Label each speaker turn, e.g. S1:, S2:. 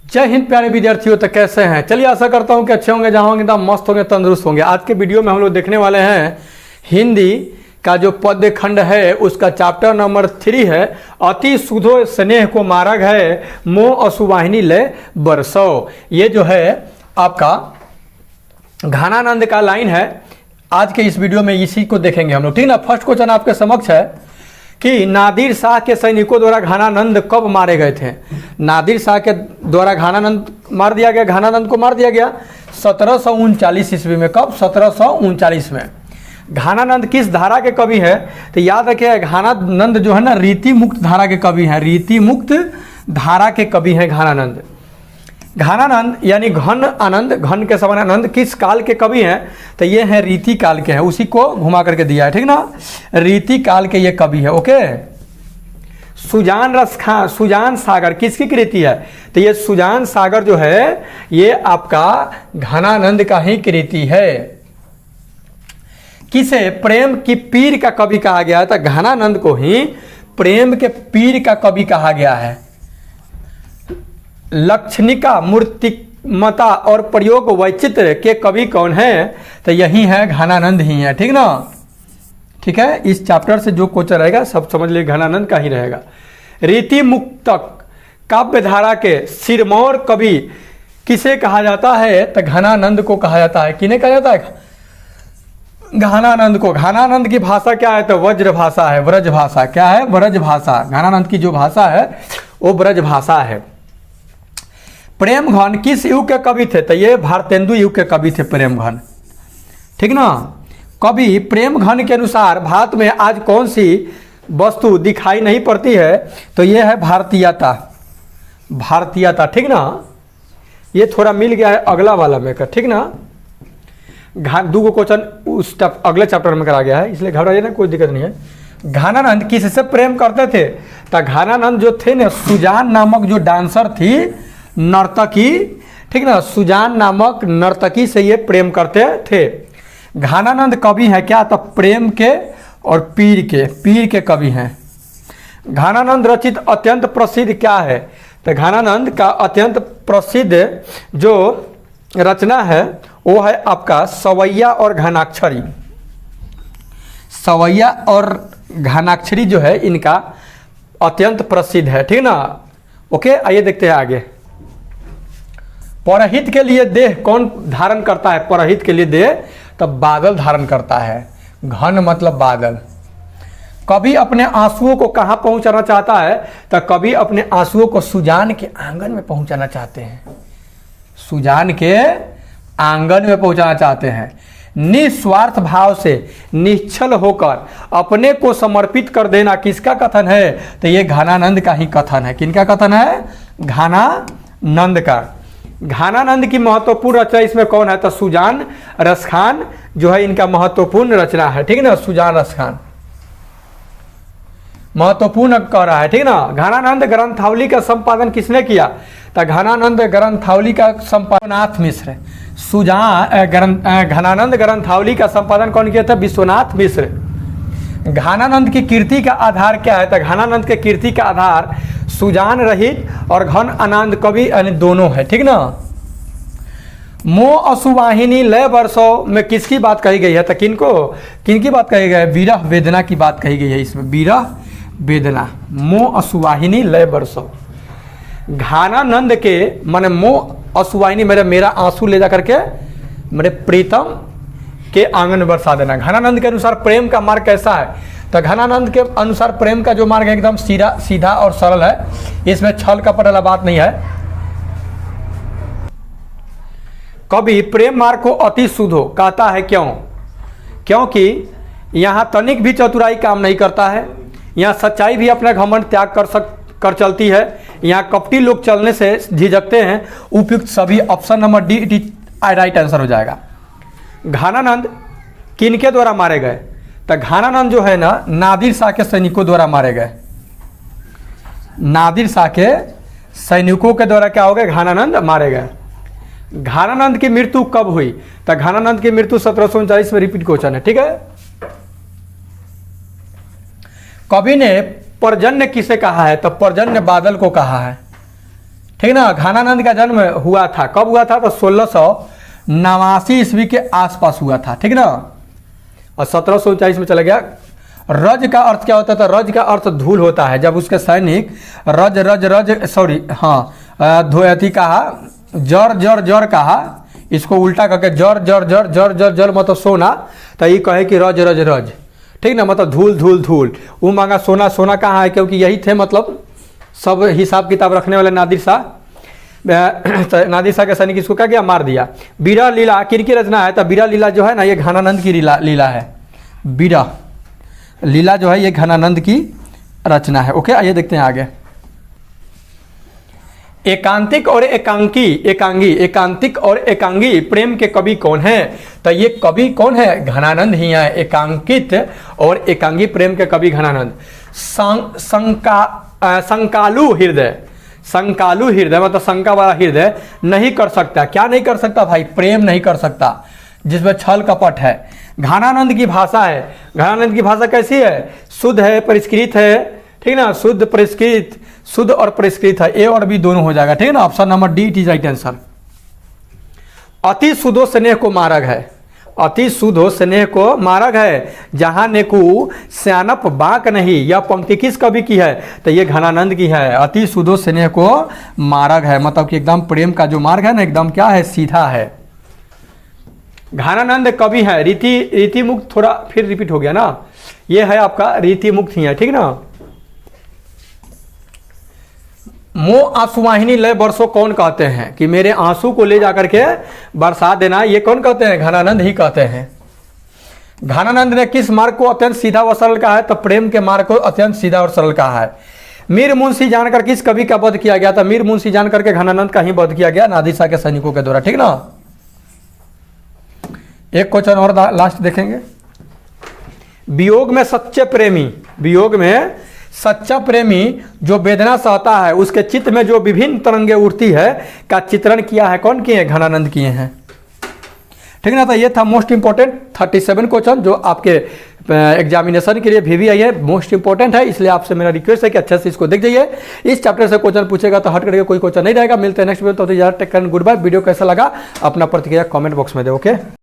S1: जय हिंद प्यारे विद्यार्थियों, तो कैसे हैं? चलिए आशा करता हूं कि अच्छे होंगे, जहां होंगे एकदम मस्त होंगे, तंदुरुस्त होंगे। आज के वीडियो में हम लोग देखने वाले हैं हिंदी का जो पद्य खंड है उसका चैप्टर नंबर 3 है, अति सुधो स्नेह को मार्ग है, मोह असुवाहिनी ले बरसो। ये जो है आपका घनानंद का लाइन है। आज के इस वीडियो में इसी को देखेंगे हम लोग, ठीक ना। फर्स्ट क्वेश्चन आपके समक्ष है कि नादिर शाह के सैनिकों द्वारा घनानंद कब मारे गए थे? नादिर शाह के द्वारा घनानंद मार दिया गया, घनानंद को मार दिया गया 1739 ईस्वी में। कब? 1739 में। घनानंद किस धारा के कवि है? तो याद रखिए, घनानंद जो है ना रीति मुक्त धारा के कवि हैं। रीति मुक्त धारा के कवि हैं घनानंद। घनानंद यानी घन आनंद, घन के समान आनंद किस काल के कवि हैं? तो ये हैं रीति काल के हैं। उसी को घुमा करके दिया है, ठीक ना। रीति काल के ये कवि है। ओके। सुजान सागर किसकी कृति है? तो ये सुजान सागर जो है ये आपका घनानंद का ही कृति है। किसे प्रेम की पीर का कवि कहा गया है? तो घनानंद को ही प्रेम के पीर का कवि कहा गया है। लक्षणिका, मूर्तिमता और प्रयोग वैचित्र के कवि कौन है? तो यही है घनानंद ही है, ठीक ना। ठीक है, इस चैप्टर से जो क्वेश्चन रहेगा सब समझ लीजिए घनानंद का ही रहेगा। रीति मुक्तक काव्य धारा के सिरमौर कवि किसे कहा जाता है? तो घनानंद को कहा जाता है। किन्हें कहा जाता है? घनानंद को। घनानंद की भाषा क्या है? तो वज्र भाषा है, ब्रज भाषा। क्या है? ब्रज भाषा। घनानंद की जो भाषा है वो ब्रज भाषा है। प्रेमघन किस युग के कवि थे? तो ये भारतेंदु युग के कवि थे प्रेमघन, ठीक ना। कवि प्रेमघन के अनुसार भारत में आज कौन सी वस्तु दिखाई नहीं पड़ती है? तो ये है भारतीयता। भारतीयता, ठीक ना। ये थोड़ा मिल गया है अगला वाला में का, ठीक ना। दो क्वेश्चन उस अगले चैप्टर में करा गया है, इसलिए घबराइए ना, कोई दिक्कत नहीं है। घनानंद किससे प्रेम करते थे? तो घनानंद जो थे ना, सुजान नामक जो डांसर थी, नर्तकी, ठीक ना, सुजान नामक नर्तकी से ये प्रेम करते थे। घनानंद कवि है क्या? तो प्रेम के और पीर के कवि हैं। घनानंद रचित अत्यंत प्रसिद्ध क्या है? तो घनानंद का अत्यंत प्रसिद्ध जो रचना है वो है आपका सवैया और घनाक्षरी। सवैया और घनाक्षरी जो है इनका अत्यंत प्रसिद्ध है, ठीक ना। ओके, आइए देखते हैं आगे। परहित के लिए देह कौन धारण करता है? परहित के लिए देह तो बादल धारण करता है। घन मतलब बादल। कवि अपने आंसुओं को कहाँ पहुंचाना चाहता है? तो कवि अपने आंसुओं को सुजान के आंगन में पहुंचाना चाहते हैं। सुजान के आंगन में पहुंचाना चाहते हैं। निस्वार्थ भाव से निश्चल होकर अपने को समर्पित कर देना किसका कथन है? तो ये घनानंद का ही कथन है। किनका कथन है? घनानंद का। घनानंद की महत्वपूर्ण रचना इसमें कौन है? तो सुजान रसखान जो है इनका महत्वपूर्ण रचना है, ठीक ना। सुजान रसखान महत्वपूर्ण कह रहा है, ठीक ना। घनानंद ग्रंथावली का संपादन किसने किया? तो घनानंद ग्रंथावली का संपादन विश्वनाथ मिश्र। घनानंद ग्रंथावली का संपादन कौन किया था? विश्वनाथ मिश्र। घनानंद की कीर्ति का आधार क्या है? तो घनानंद के कीर्ति का आधार सुजान रहित और घन आनंद कवि यानी दोनों है, ठीक ना। मोह असुवाहिनी लय बरसो में किसकी बात कही गई है? तो किनकी बात कही गई है? विरह वेदना की बात कही गई है इसमें। विरह वेदना, मोह असुवाहिनी लय बरसो। घनानंद के माने मोह असुवाहिनी मेरा आंसू ले जा करके मेरे प्रीतम के आंगन में बरसा देना। घनानंद के अनुसार प्रेम का मार्ग कैसा है? तो घनानंद के अनुसार प्रेम का जो मार्ग है एकदम सीधा और सरल है। इसमें छल कपट वाला बात नहीं है। कवि प्रेम मार्ग को अति शुद्धो कहता है। क्यों? क्योंकि यहाँ तनिक भी चतुराई काम नहीं करता है। यहाँ सच्चाई भी अपना घमंड त्याग कर चलती है। यहाँ कपटी लोग चलने से झिझकते हैं। उपयुक्त सभी option number D right answer हो जाएगा। घनानंद किनके द्वारा मारे गए? तो घनानंद जो है ना नादिर शाह के सैनिकों द्वारा मारे गए। नादिर शाह के सैनिकों के द्वारा क्या हो गए? घनानंद मारे गए। घनानंद की मृत्यु कब हुई? तो घनानंद की मृत्यु 1739 में। रिपीट क्वेश्चन है, ठीक है। कवि ने पर्जन्य किसे कहा है? तो पर्जन्य बादल को कहा है। ठीक ना। घनानंद का जन्म हुआ था, कब हुआ था? तो 1689 ईस्वी के आसपास हुआ था, ठीक ना। और 1739 में चला गया। रज का अर्थ क्या होता था? रज का अर्थ धूल होता है। जब उसके सैनिक रज रज रज सॉरी धोयती कहा, जर जर जर कहा, इसको उल्टा करके जर जर जर जर जर जर मतलब सोना, तो ये कहे कि रज रज रज, ठीक ना, मतलब धूल धूल धूल। वो मांगा सोना, सोना कहाँ है? क्योंकि यही थे मतलब सब हिसाब किताब रखने वाले नादिर शाह। नादिर शाह के सैनिक इसको क्या किया? मार दिया। बीरा लीला किनकी रचना है? तो बीरा लीला जो है ना, ये घनानंद की लीला है। बीरा लीला जो है ये घनानंद की रचना है। ओके, आइए देखते हैं आगे। एकांतिक और एकांकी, एकांगी, एकांतिक और एकांगी प्रेम के कवि कौन है? तो ये कवि कौन है? घनानंद ही है। एकांकित और एकांगी प्रेम के कवि घनानंद। संकालु हृदय, संकालु हृदय मतलब शंका वाला हृदय नहीं कर सकता। क्या नहीं कर सकता भाई? प्रेम नहीं कर सकता, जिसमें छल कपट है। घनानंद की भाषा है। घनानंद की भाषा कैसी है? शुद्ध है, परिष्कृत है, ठीक ना, शुद्ध परिष्कृत, शुद्ध और परिष्कृत है। ए और बी दोनों हो जाएगा, ठीक है ना। Option number D it is right answer. अति शुद्धो स्नेह को मार्ग है, अति शुद्धो स्नेह को मार्ग है, जहां नेकु श्यानप बाक नहीं। यह पंक्ति किस कवि की है? तो ये घनानंद की है। अति शुद्धो स्नेह को मार्ग है मतलब कि एकदम प्रेम का जो मार्ग है ना, एकदम क्या है? सीधा है। घनानंद कवि है। रीति मुक्त, थोड़ा फिर रिपीट हो गया ना, ये है आपका रीति मुक्त ही है, ठीक ना। मो आंसुवाहिनी लय बरसो कौन कहते हैं? कि मेरे आंसू को ले जाकर के बरसा देना, ये कौन कहते हैं? घनानंद ही कहते हैं। घनानंद ने किस मार्ग को अत्यंत सीधा व सरल कहा है? तो प्रेम के मार्ग को अत्यंत सीधा और सरल कहा है। मीर मुंशी जानकर किस कवि का वध किया गया था? मीर मुंशी जानकर के घनानंद का ही वध किया गया नादिर शाह के सैनिकों के द्वारा, ठीक ना। एक क्वेश्चन और लास्ट देखेंगे। वियोग में सच्चे प्रेमी, वियोग में सच्चा प्रेमी जो वेदना सहता है, उसके चित्त में जो विभिन्न तरंगे उठती है का चित्रण किया है, कौन किए हैं? घनानंद किए हैं, ठीक ना। तो ये था मोस्ट इंपॉर्टेंट 37 क्वेश्चन जो आपके एग्जामिनेशन के लिए VVI है, मोस्ट इंपॉर्टेंट है। इसलिए आपसे मेरा रिक्वेस्ट है कि अच्छे से इसको देख जाइए। इस चैप्टर से क्वेश्चन पूछेगा तो हट करके कोई क्वेश्चन नहीं रहेगा। मिलते हैं नेक्स्ट वीडियो, तो यार take care, goodbye. Video कैसा लगा अपना प्रतिक्रिया कमेंट बॉक्स में दे। ओके।